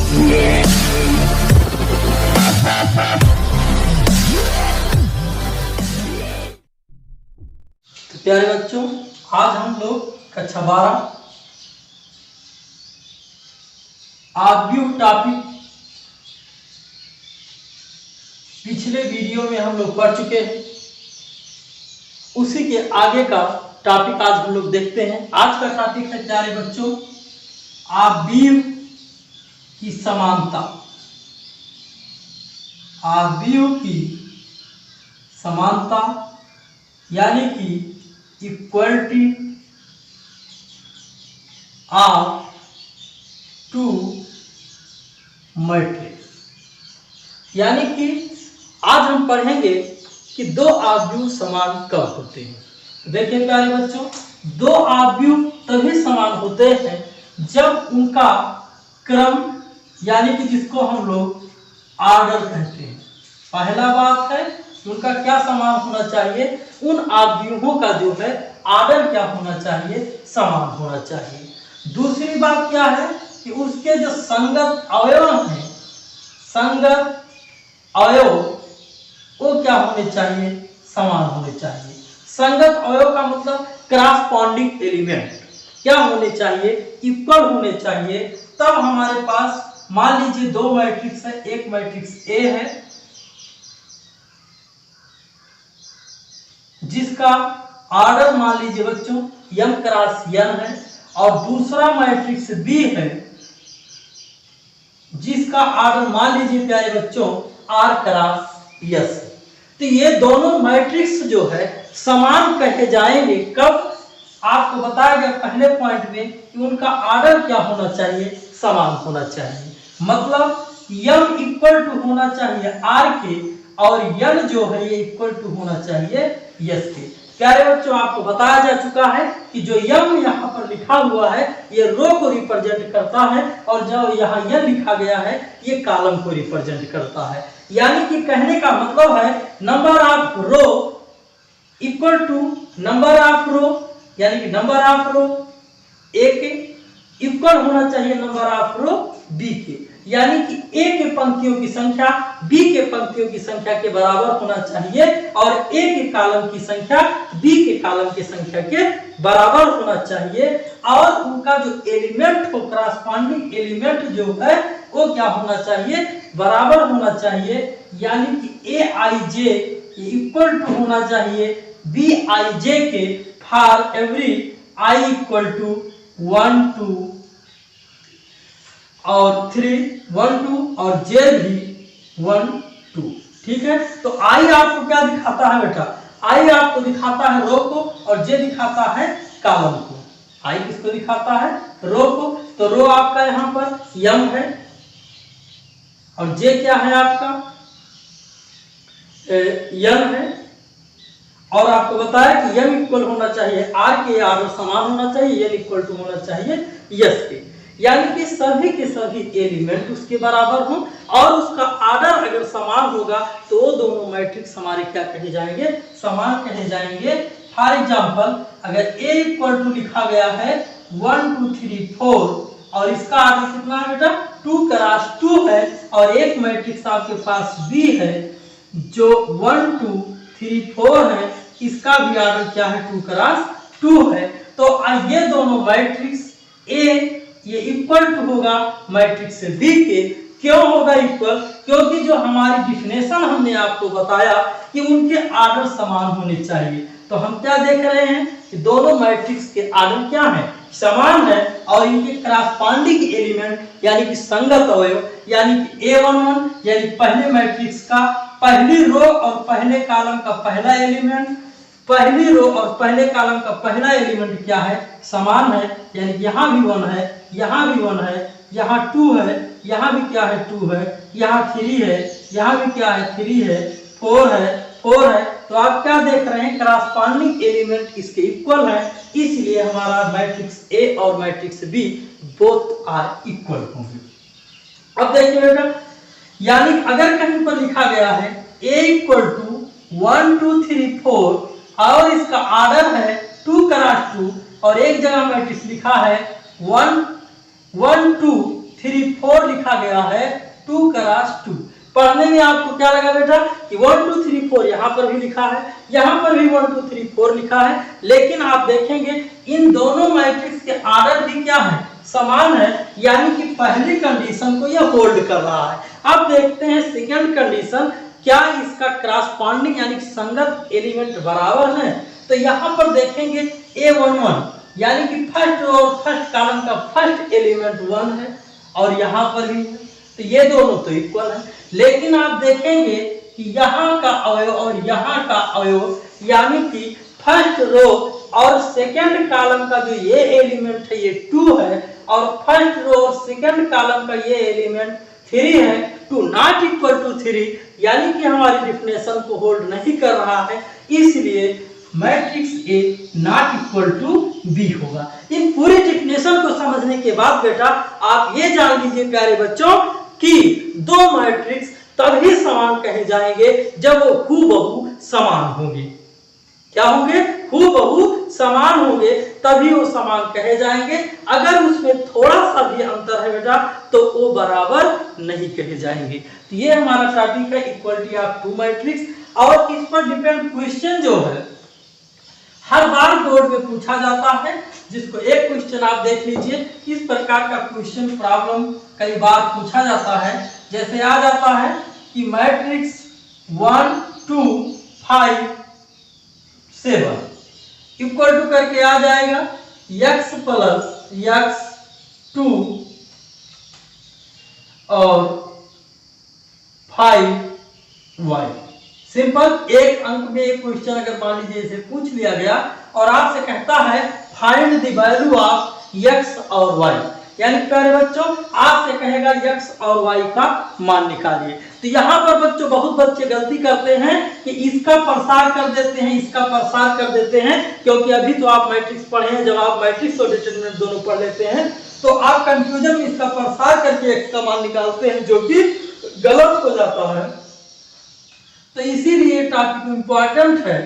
तो प्यारे बच्चों, आज हम लोग कक्षा 12 आव्यूह टॉपिक पिछले वीडियो में हम लोग पढ़ चुके हैं। उसी के आगे का टॉपिक आज हम लोग देखते हैं। आज का टॉपिक है प्यारे बच्चों आव्यूह की समानता। आव्यूह की समानता यानी कि इक्वलिटी ऑफ टू मैट्रिक्स, यानी कि आज हम पढ़ेंगे कि दो आव्यूह समान कब होते हैं। देखिए प्यारे बच्चों, दो आव्यूह तभी समान होते हैं जब उनका क्रम यानी कि जिसको हम लोग ऑर्डर कहते हैं। पहला बात है कि उनका क्या समान होना चाहिए, उन आव्यूहों का जो है ऑर्डर क्या होना चाहिए, समान होना चाहिए। दूसरी बात क्या है कि उसके जो संगत अवयव हैं, संगत अवयव वो क्या होने चाहिए, समान होने चाहिए। संगत अवयव का मतलब क्रॉसपॉन्डिंग एलिमेंट क्या होने चाहिए, इक्वल होने चाहिए। तब हमारे पास मान लीजिए दो मैट्रिक्स है, एक मैट्रिक्स ए है जिसका ऑर्डर मान लीजिए बच्चों m क्रॉस n है, और दूसरा मैट्रिक्स बी है जिसका ऑर्डर मान लीजिए प्यारे बच्चों r क्रॉस s है। तो ये दोनों मैट्रिक्स जो है समान कहे जाएंगे कब, आपको बताया गया पहले पॉइंट में कि उनका ऑर्डर क्या होना चाहिए, समान होना चाहिए। मतलब m इक्वल टू होना चाहिए r के और n जो है ये इक्वल टू होना चाहिए s के। प्यारे बच्चों, आपको बताया जा चुका है कि जो m यहाँ पर लिखा हुआ है ये रो को रिप्रेजेंट करता है, और जो यहाँ n लिखा गया है ये कॉलम को रिप्रेजेंट करता है। यानी कि कहने का मतलब है number of row equal to number of row, यानी कि नंबर ऑफ रो ए के इक्वल होना चाहिए नंबर ऑफ रो बी के, यानी कि ए के पंक्तियों की संख्या बी के पंक्तियों की संख्या के बराबर होना चाहिए, और ए के कॉलम की संख्या बी के कॉलम की संख्या के बराबर होना चाहिए। और उनका जो एलिमेंट हो, क्रॉसपॉन्डिंग एलिमेंट जो है वो क्या होना चाहिए, बराबर होना चाहिए। यानी कि ए आई जे इक्वल टू होना चाहिए B I J K for every I equal to 1 2 और 3 1 2 और जे भी 1 2। ठीक है, तो आई आपको क्या दिखाता है बेटा, आई आपको दिखाता है रो को और जे दिखाता है कॉलम को। आई किसको दिखाता है, रो को। तो रो आपका यहाँ पर m है और जे क्या है आपका n है, और आपको बताया कि m इक्वल होना चाहिए r के, ऑर्डर समान होना चाहिए, n इक्वल टू होना चाहिए s के, यानी कि सभी के सभी एलिमेंट उसके बराबर हों और उसका ऑर्डर अगर समान होगा तो वो दोनों मैट्रिक्स हमारे क्या कहे जाएंगे, समान कहे जाएंगे। फॉर एग्जांपल अगर a इक्वल टू लिखा गया है 1 2 3 4 और इसका ऑर्डर कितना है बेटा 2 क्रॉस 2 है, और एक मैट्रिक्स आपके पास b है जो 1 2 3 4 है, इसका भी ऑर्डर क्या है 2 क्रॉस 2 है। तो ये दोनों मैट्रिक्स a ये इक्वल टू होगा मैट्रिक्स बी के। क्यों होगा इक्वल, क्योंकि जो हमारी डिफिनेशन हमने आपको बताया कि उनके ऑर्डर समान होने चाहिए। तो हम क्या देख रहे हैं कि दोनों मैट्रिक्स के ऑर्डर क्या है, समान है, और इनके क्रॉसपॉन्डिंग एलिमेंट यानी कि संगत अवयव यानी कि a11 यानी पहले मैट्रिक्स का पहली रो और पहले कॉलम का पहला एलिमेंट, पहली रो और पहले कॉलम का पहला एलिमेंट क्या है, समान है। यानी यहाँ भी 1 है, यहाँ भी 1 है, यहाँ 2 है, यहाँ भी क्या है 2 है, यहाँ 3 है, यहाँ भी क्या है 3 है, 4 है, 4 है। तो आप क्या देख रहे हैं, क्रॉसपॉन्डिंग एलिमेंट इसके इक्वल है, इसलिए हमारा मैट्रिक्स ए और matrix B both are equal होंगे। अब देखिए बेटा, यानी अगर कहीं पर लिखा गया है a इक्वल टू 1 2 3 4 और इसका ऑर्डर है 2 क्रॉस 2 और एक जगह मैट्रिक्स लिखा है 1 1 2 3 4 लिखा गया है 2 क्रॉस 2। पढ़ने में आपको क्या लगा बेटा कि 1 2 3 4 यहाँ पर भी लिखा है, यहाँ पर भी 1 2 3 4 लिखा है, लेकिन आप देखेंगे इन दोनों मैट्रिक्स के आर्डर भी क्या है, समान है, यानी कि पहली कंडीशन को यह होल्ड कर रहा है। अब देखते हैं सेकंड कंडीशन, क्या इसका क्रॉसपॉन्डिंग यानी कि संगत एलिमेंट बराबर है। तो यहाँ पर देखेंगे A11 यानी कि फर्स्ट रो और फर्स्ट कॉलम का फर्स्ट एलिमेंट 1 है और यहाँ पर भी है, तो ये दोनों तो इक्वल है। लेकिन आप देखेंगे कि यहाँ का अवयव और यहाँ का अवयव यानी कि फर्स्ट रो और सेकंड कॉलम का जो ये एलिमेंट है ये 2 है और फर्स्ट रो और सेकंड कॉलम का ये एलिमेंट 3 है, 2 नॉट इक्वल टू 3, यानी कि हमारी डिफिनेशन को होल्ड नहीं कर रहा है, इसलिए matrix A not equal to B होगा। इन पूरी डिफिनेशन को समझने के बाद बेटा आप ये जान लीजिए प्यारे बच्चों कि दो मैट्रिक्स तभी समान कहे जाएंगे जब वो हूबहू समान होंगे। क्या होंगे? हूबहू समान होंगे, तभी वो समान कहे जाएंगे। अगर उसमें थोड़ा सा भी अंतर है बेटा तो वो बराबर नहीं कहे जाएंगे। तो ये हमारा टॉपिक है इक्वालिटी ऑफ टू मैट्रिक्स। और इस पर डिपेंड क्वेश्चन जो है हर बार बोर्ड में पूछा जाता है, जिसको एक क्वेश्चन आप देख लीजिए। इस प्रकार का क्वेश्चन प्रॉब्लम कई बार पूछा जाता है, जैसे आ जाता है कि मैट्रिक्स 1 2 5 7 इक्वल टू करके आ जाएगा x प्लस x2 और 5y। सिंपल एक अंक में एक क्वेश्चन अगर मान लीजिए इसे पूछ लिया गया और आपसे कहता है find the value of x और y, यानी प्यारे बच्चों आपसे कहेगा x और y का मान निकालिए। तो यहाँ पर बच्चों बहुत बच्चे गलती करते हैं कि इसका प्रसार कर देते हैं, इसका प्रसार कर देते हैं, क्योंकि अभी तो आप मैट्रिक्स पढ़े हैं। जब आप मैट्रिक्स और डिटरमिनेंट दोनों पढ़ लेते हैं तो आप कंफ्यूजन में इसका प्रसार करके x का मान निकालते हैं, जो कि गलत हो जाता है। तो इसीलिए टॉपिक इंपॉर्टेंट है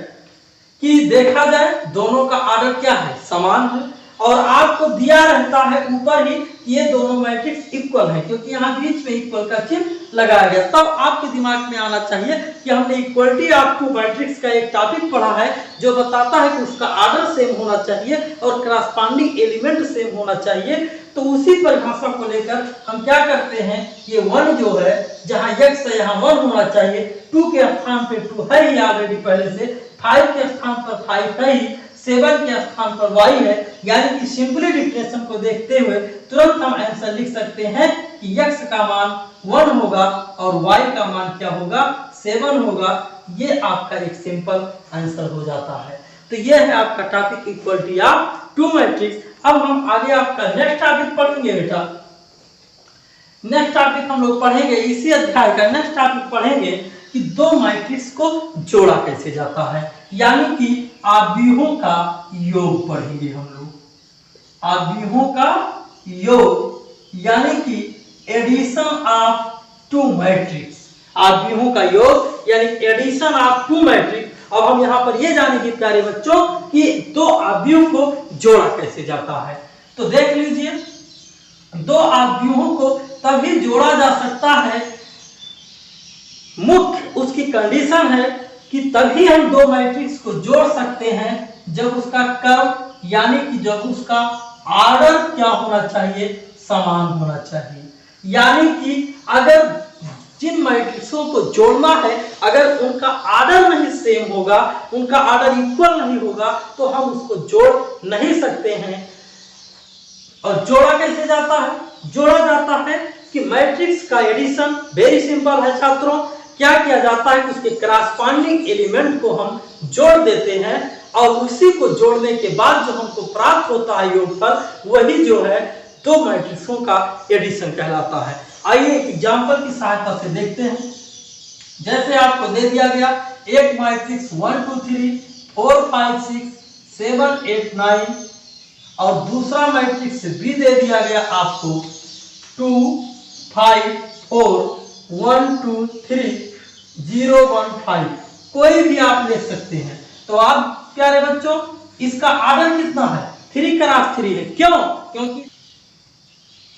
कि देखा जाए दोनों का आर्डर क्या है, समान है, और आपको दिया रहता है ऊपर ही ये दोनों मैट्रिक्स इक्वल है, क्योंकि यहाँ बीच में इक्वल का चिन्ह लगाया गया। तब आपके दिमाग में आना चाहिए कि हमने इक्वलिटी ऑफ टू मैट्रिक्स का एक टॉपिक पढ़ा है जो बताता है कि उसका आर्डर सेम होना चाहिए और क्रॉसपॉन्डिंग एलिमेंट सेम होना चाहिए। तो उसी परिभाषा को लेकर हम क्या करते हैं, ये 1 जो है जहाँ x है यहाँ 1 होना चाहिए, 2 के स्थान पे 2 है ही ऑलरेडी पहले से, 5 के स्थान पर 5 है ही, 7 के स्थान पर y है, यानी कि सिंपली डिफिनेशन को देखते हुए तुरंत हम आंसर लिख सकते हैं कि x का मान 1 होगा और y का मान क्या होगा, 7 होगा। ये आपका एक सिंपल आंसर हो जाता है। तो ये है आपका topic equality of two matrix. अब हम आगे आपका नेक्स्ट टॉपिक पढ़ेंगे बेटा। नेक्स्ट टॉपिक हम लोग पढ़ेंगे, इसी अध्याय का नेक्स्ट टॉपिक पढ़ेंगे कि दो मैट्रिक्स को जोड़ा कैसे जाता है, यानी कि आव्यूहों का योग पढ़ेंगे हम लोग। आव्यूहों का योग यानी कि एडिशन ऑफ टू मैट्रिक्स, आव्यूहों का योग यानी एडिशन ऑफ टू मैट्रिक्स। अब हम यहाँ पर ये जानेंगे प्यारे बच्चों कि दो आव्यूह को जोड़ा कैसे जाता है। तो देख लीजिए, दो आव्यूहों को तभी जोड़ा जा सकता है, मुख्य उसकी कंडीशन है कि तभी हम दो मैट्रिक्स को जोड़ सकते हैं जब उसका कर्व यानी कि जब उसका आर्डर क्या होना चाहिए, समान होना चाहिए। यानी कि अगर जिन मैट्रिक्सों को जोड़ना है अगर उनका आर्डर नहीं सेम होगा, उनका आर्डर इक्वल नहीं होगा, तो हम उसको जोड़ नहीं सकते हैं। और जोड़ा कैसे जाता है? जोड़ा जाता है कि मैट्रिक्स का एडिशन वेरी सिंपल है छात्रों। क्या किया जाता है कि उसके क्रॉसपॉन्डिंग एलिमेंट को हम जोड़ देते हैं और उसी को जोड़ने के बाद जो हमको प्राप्त होता है योगफल, वही जो है दो मैट्रिक्सों का एडिशन कहलाता है। आइए एक एग्जांपल की सहायता से देखते हैं। जैसे आपको दे दिया गया एक मैट्रिक्स 1 2 3 4 5 6 7 8 9 और दूसरा मैट्रिक्स भी दे दिया गया आपको 2 5 4 1 2 3 0 1 5, कोई भी आप ले सकते हैं। तो आप प्यारे बच्चों इसका आर्डर कितना है? 3 क्रॉस 3 है। क्यों? क्योंकि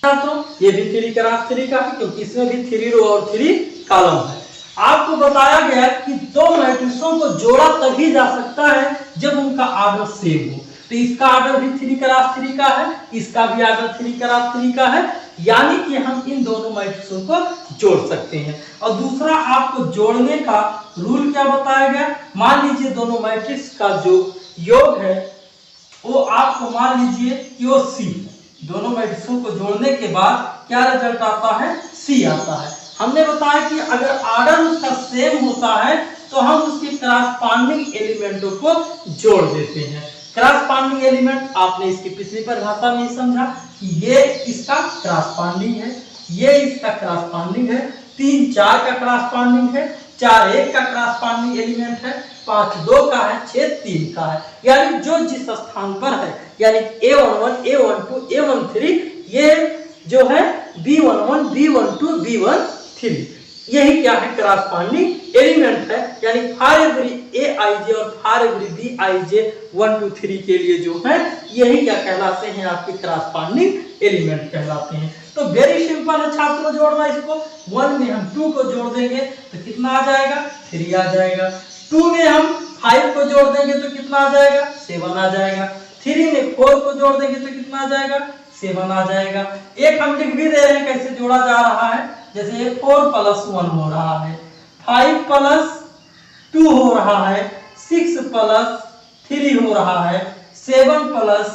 छात्रों ये भी 3 क्रॉस 3 का है क्योंकि इसमें भी 3 रो और 3 कॉलम है। आपको बताया गया कि दो मैट्रिक्सों को जोड़ा तभी जा सकता है जब उनका आर्डर सेम हो। तो इसका आर्डर भी 3 क्रॉस 3 का है, इसका भी आर्डर 3 क्रॉस 3 का है, यानी कि हम इन दोनों मैट्रिक्सों को जोड़ सकते हैं। और दूसरा आपको जोड़ने का रूल क्या बताया गया, मान लीजिए दोनों मैट्रिक्स का जो योग है वो आपको मान लीजिए कि वो सी है। दोनों मैट्रिक्सों को जोड़ने के बाद क्या रिजल्ट आता है, सी आता है। हमने बताया कि अगर आर्डर उसका सेम होता है तो हम उसके क्रॉसपोंडिंग एलिमेंटों को जोड़ देते हैं। क्रॉसपोंडिंग एलिमेंट आपने इसकी पिछली परिभाषा में समझा कि ये इसका क्रॉसपोंडिंग है, ये इसका क्रॉसपोंडिंग है, 3 4 का क्रॉसपोंडिंग है, 4 1 का क्रॉसपोंडिंग एलिमेंट है, 5 2 का है, 6 3 का है। यानी जो जिस स्थान पर है, यानी A11 A12 A13 ये जो है B11 B12 B13 यही क्या है, क्रॉसपोंडिंग एलिमेंट है। यानी फॉर एवरी Aij और फॉर एवरी Bij 1 2 3 के लिए जो है यही क्या कहलाते हैं, आपके क्रॉसपोंडिंग एलिमेंट कहलाते हैं। तो वेरी सिंपल है छात्रों जोड़ना इसको। 1 में हम 2 को जोड़ देंगे तो कितना आ जाएगा, 3 आ जाएगा। 2 में हम 5 को जोड़ देंगे तो कितना आ जाएगा, 7 आ जाएगा। 3 में 4 को जोड़ देंगे तो कितना आ जाएगा, 7 आ जाएगा। एक हम लिख भी दे रहे हैं कैसे जोड़ा जा रहा है, जैसे ये 4 + 1 हो रहा है, 5 + 2 हो रहा है, 6 + 3 हो रहा है, 7 +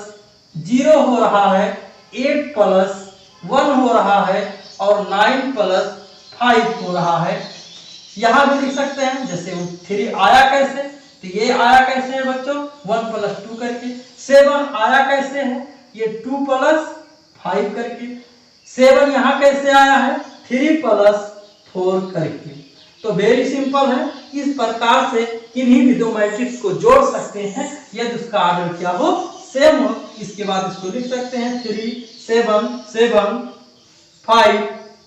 0 हो रहा है, 8 + 1 हो रहा है और 9 + 5 हो रहा है। यहां भी लिख सकते हैं जैसे 3 आया कैसे, तो ये आया कैसे है बच्चों, 1 + 2 करके। 7 आया कैसे है, ये 2 + 5 करके। 7 यहाँ कैसे आया है, 3 + 4 करके। तो वेरी सिंपल है, इस प्रकार से किन्हीं भी दो मैट्रिक्स को जोड़ सकते हैं यदि उसका आर्डर क्या हो, सेम हो। इसके बाद इसको लिख सकते हैं 3 7 7 5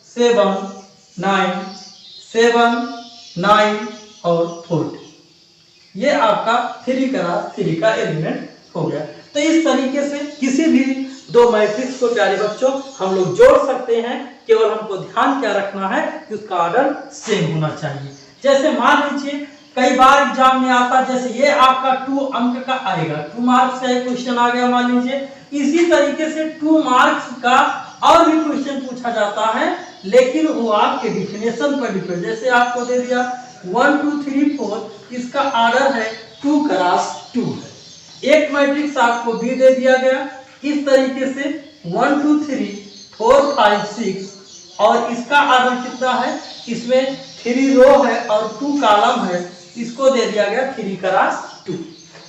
7 9 7 9 और 4। ये आपका 3 क्रॉस 3 का एलिमेंट हो गया। तो इस तरीके से किसी भी दो मैट्रिक्स को प्यारे बच्चों हम लोग जोड़ सकते हैं। केवल हमको ध्यान क्या रखना है कि उसका आर्डर सेम होना चाहिए। जैसे मान लीजिए कई बार एग्जाम में आता, जैसे ये आपका 2 अंक का आएगा, 2 मार्क्स का क्वेश्चन आ गया मान लीजिए। इसी तरीके से 2 मार्क्स का और भी क्वेश्चन पूछा जाता है, लेकिन वो आपके डिफिनेशन पर डिपेंड। जैसे आपको दे दिया 1 2 3 4, इसका आर्डर है 2 क्रॉस 2 है। एक मैट्रिक्स आपको बी दे दिया गया इस तरीके से 1 2 3 4 5 6 और इसका आर्डर कितना है, इसमें 3 रो है और 2 कॉलम है, इसको दे दिया गया 3 क्रॉस 2।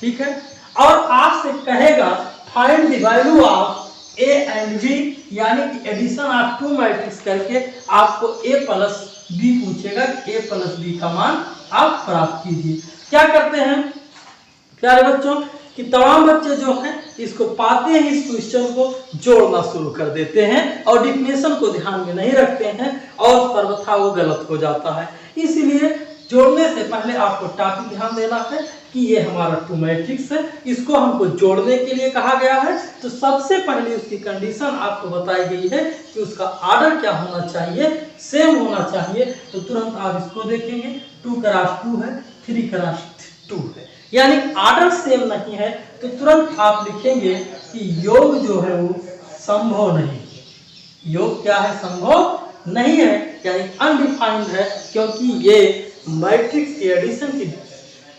ठीक है, और आपसे कहेगा find the value of A and B, यानी कि एडिशन ऑफ 2 मैट्रिक्स करके आपको A + B पूछेगा, A + B का मान आप प्राप्त कीजिए। क्या करते हैं प्यारे बच्चों कि तमाम बच्चे जो हैं इसको पाते ही इस क्वेश्चन को जोड़ना शुरू कर देते हैं और डिफिनेशन को ध्यान में नहीं रखते हैं और सर्वथा वो गलत हो जाता है। इसलिए जोड़ने से पहले आपको टॉपिक ध्यान देना है कि ये हमारा 2 मैट्रिक्स है, इसको हमको जोड़ने के लिए कहा गया है। तो सबसे पहले उसकी कंडीशन आपको बताई गई है कि उसका आर्डर क्या होना चाहिए, सेम होना चाहिए। तो तुरंत आप इसको देखेंगे 2 क्रॉस 2 है, 3 क्रॉस 2 है, यानी आर्डर सेम नहीं है। तो तुरंत आप लिखेंगे कि योग जो है वो संभव नहीं है। योग क्या है, संभव नहीं है, यानी अनडिफाइंड है, क्योंकि ये मैट्रिक्स की एडिशन की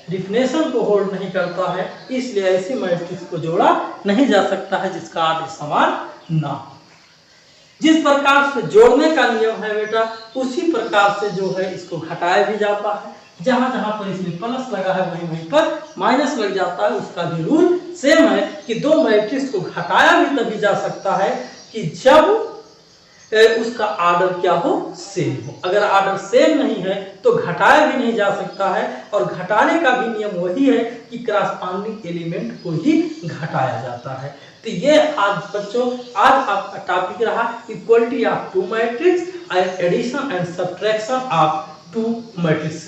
डिफिनेशन को होल्ड नहीं करता है। इसलिए ऐसी मैट्रिक्स को जोड़ा नहीं जा सकता है जिसका आर्डर समान ना हो। जिस प्रकार से जोड़ने का नियम है बेटा, उसी प्रकार से जो है इसको घटाया भी जाता है। जहां जहां पर इसमें प्लस लगा है वहीं वहीं पर माइनस लग जाता है। उसका भी रूल सेम है कि दो मैट्रिक्स को घटाया भी तभी जा सकता है कि जब उसका आर्डर क्या हो, सेम हो। अगर आर्डर सेम नहीं है तो घटाया भी नहीं जा सकता है, और घटाने का भी नियम वही है कि क्रॉसपोंडिंग एलिमेंट को ही घटाया जाता है। तो ये आज बच्चों आज आपका टॉपिक रहा equality of 2 matrix and addition and subtraction of 2 matrix.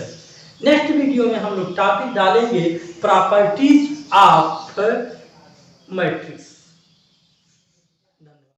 Next video में हम लोग टॉपिक डालेंगे प्रॉपर्टीज ऑफ मैट्रिक्स।